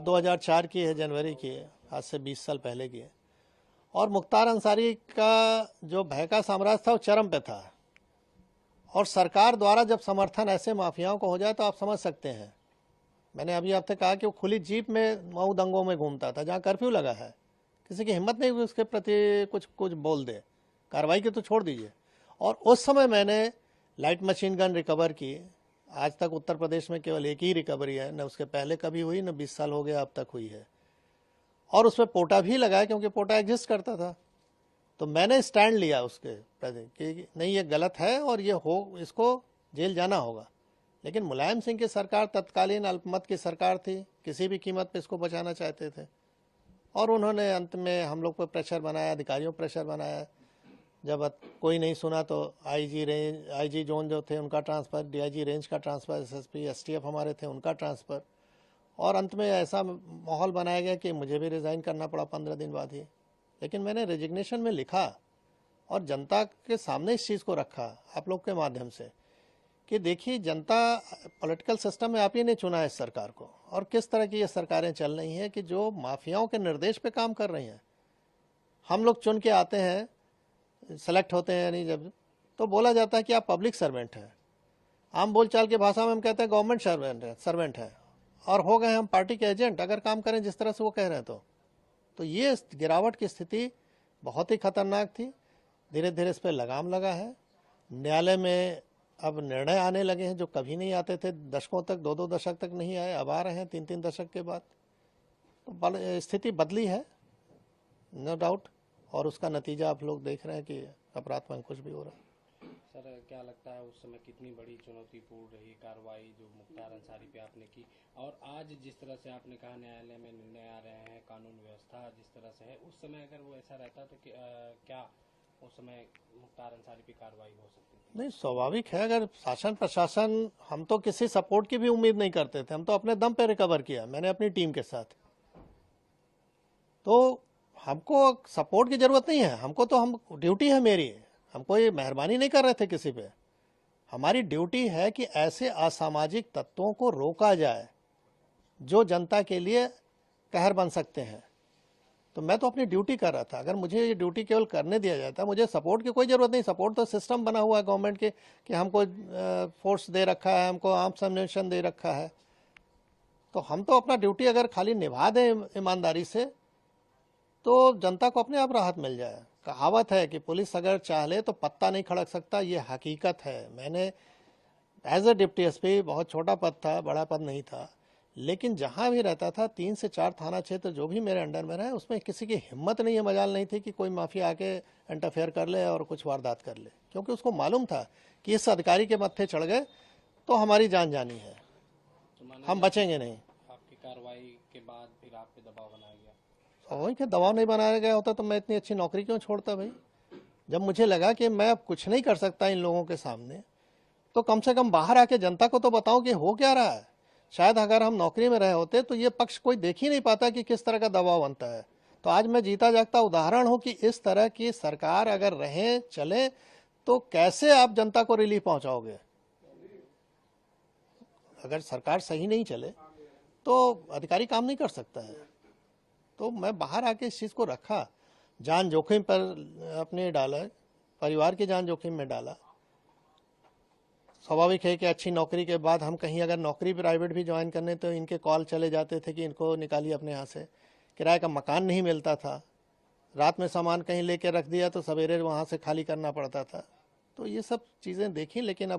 2004 की है, जनवरी की है, आज से 20 साल पहले की है। और मुख्तार अंसारी का जो भय का साम्राज्य था वो चरम पे था, और सरकार द्वारा जब समर्थन ऐसे माफियाओं को हो जाए तो आप समझ सकते हैं। मैंने अभी आपसे कहा कि वो खुली जीप में मऊ दंगों में घूमता था, जहाँ कर्फ्यू लगा है, किसी की हिम्मत नहीं हुई उसके प्रति कुछ कुछ बोल दे, कार्रवाई की तो छोड़ दीजिए। और उस समय मैंने लाइट मशीन गन रिकवर की। आज तक उत्तर प्रदेश में केवल एक ही रिकवरी है, न उसके पहले कभी हुई, न 20 साल हो गया अब तक हुई है। और उसमें पोटा भी लगाया, क्योंकि पोटा एग्जिस्ट करता था। तो मैंने स्टैंड लिया उसके प्रति कि नहीं, ये गलत है और ये हो, इसको जेल जाना होगा। लेकिन मुलायम सिंह की सरकार तत्कालीन अल्पमत की सरकार थी, किसी भी कीमत पे इसको बचाना चाहते थे, और उन्होंने अंत में हम लोग पर प्रेशर बनाया, अधिकारियों पर प्रेशर बनाया। जब कोई नहीं सुना तो आईजी जोन जो थे उनका ट्रांसफ़र, डीआईजी रेंज का ट्रांसफ़र, एसएसपी एसटीएफ हमारे थे उनका ट्रांसफ़र, और अंत में ऐसा माहौल बनाया गया कि मुझे भी रिज़ाइन करना पड़ा 15 दिन बाद ही। लेकिन मैंने रेजिग्नेशन में लिखा और जनता के सामने इस चीज़ को रखा आप लोग के माध्यम से कि देखिए, जनता पॉलिटिकल सिस्टम में आप ही ने चुना है इस सरकार को, और किस तरह की ये सरकारें चल रही हैं कि जो माफियाओं के निर्देश पे काम कर रही हैं। हम लोग चुन के आते हैं, सेलेक्ट होते हैं, यानी जब तो बोला जाता है कि आप पब्लिक सर्वेंट हैं। आम बोलचाल की भाषा में हम कहते हैं गवर्नमेंट सर्वेंट है, और हो गए हम पार्टी के एजेंट अगर काम करें जिस तरह से वो कह रहे हैं। तो ये गिरावट की स्थिति बहुत ही खतरनाक थी। धीरे धीरे इस पर लगाम लगा है। न्यायालय में अब निर्णय आने लगे हैं जो कभी नहीं आते थे, दशकों तक, 2-2 दशक तक नहीं आए, अब आ रहे हैं 3-3 दशक के बाद। तो स्थिति बदली है, नो डाउट, और उसका नतीजा आप लोग देख रहे हैं कि अपराध में कुछ भी हो रहा है। सर, क्या लगता है उस समय कितनी बड़ी चुनौतीपूर्ण रही कार्रवाई जो मुख्तार अंसारी पे आपने की, और आज जिस तरह से आपने कहा न्यायालय में निर्णय आ रहे हैं, कानून व्यवस्था जिस तरह से है, उस समय अगर वो ऐसा रहता तो क्या उस समय मुख्तार अंसारी पे कार्रवाई हो सकती थी? नहीं, स्वाभाविक है। अगर शासन प्रशासन, हम तो किसी सपोर्ट की भी उम्मीद नहीं करते थे, हम तो अपने दम पे रिकवर किया, मैंने अपनी टीम के साथ। तो हमको सपोर्ट की जरूरत नहीं है, हमको तो, हम ड्यूटी है मेरी, हमको ये मेहरबानी नहीं कर रहे थे किसी पे। हमारी ड्यूटी है कि ऐसे असामाजिक तत्वों को रोका जाए जो जनता के लिए कहर बन सकते हैं। तो मैं तो अपनी ड्यूटी कर रहा था। अगर मुझे ये ड्यूटी केवल करने दिया जाता, मुझे सपोर्ट की कोई ज़रूरत नहीं। सपोर्ट तो सिस्टम बना हुआ है गवर्नमेंट के कि हमको फोर्स दे रखा है, हमको आर्म्स एम्युनिशन दे रखा है। तो हम तो अपना ड्यूटी अगर खाली निभा दें ईमानदारी से तो जनता को अपने आप राहत मिल जाए। कहावत है कि पुलिस अगर चाह ले तो पत्ता नहीं खड़क सकता, ये हकीकत है। मैंने एज ए डिप्टी एसपी, बहुत छोटा पद था, बड़ा पद नहीं था, लेकिन जहाँ भी रहता था 3 से 4 थाना क्षेत्र जो भी मेरे अंडर में रहे, उसमें किसी की हिम्मत नहीं है, मजाल नहीं थी कि कोई माफिया आके इंटरफेयर कर ले और कुछ वारदात कर ले, क्योंकि उसको मालूम था कि इस अधिकारी के मत्थे चढ़ गए तो हमारी जान जानी है, हम बचेंगे नहीं। आपकी कार्रवाई के बाद फिर आप पे दबाव बनाया गया? वही के दबाव नहीं बनाया गया होता तो मैं इतनी अच्छी नौकरी क्यों छोड़ता भाई। जब मुझे लगा कि मैं अब कुछ नहीं कर सकता इन लोगों के सामने, तो कम से कम बाहर आके जनता को तो बताऊं कि हो क्या रहा है। शायद अगर हम नौकरी में रहे होते तो ये पक्ष कोई देख ही नहीं पाता कि किस तरह का दबाव बनता है। तो आज मैं जीता जागता उदाहरण हूं कि इस तरह की सरकार अगर रहे चले तो कैसे आप जनता को रिलीफ पहुंचाओगे। अगर सरकार सही नहीं चले तो अधिकारी काम नहीं कर सकता है। तो मैं बाहर आके इस चीज़ को रखा, जान जोखिम पर अपने डाला, परिवार की जान जोखिम में डाला। स्वाभाविक है कि अच्छी नौकरी के बाद हम कहीं अगर नौकरी प्राइवेट भी ज्वाइन करने तो इनके कॉल चले जाते थे कि इनको निकालिए अपने यहाँ से। किराए का मकान नहीं मिलता था, रात में सामान कहीं लेके रख दिया तो सवेरे वहाँ से खाली करना पड़ता था। तो ये सब चीज़ें देखी, लेकिन अब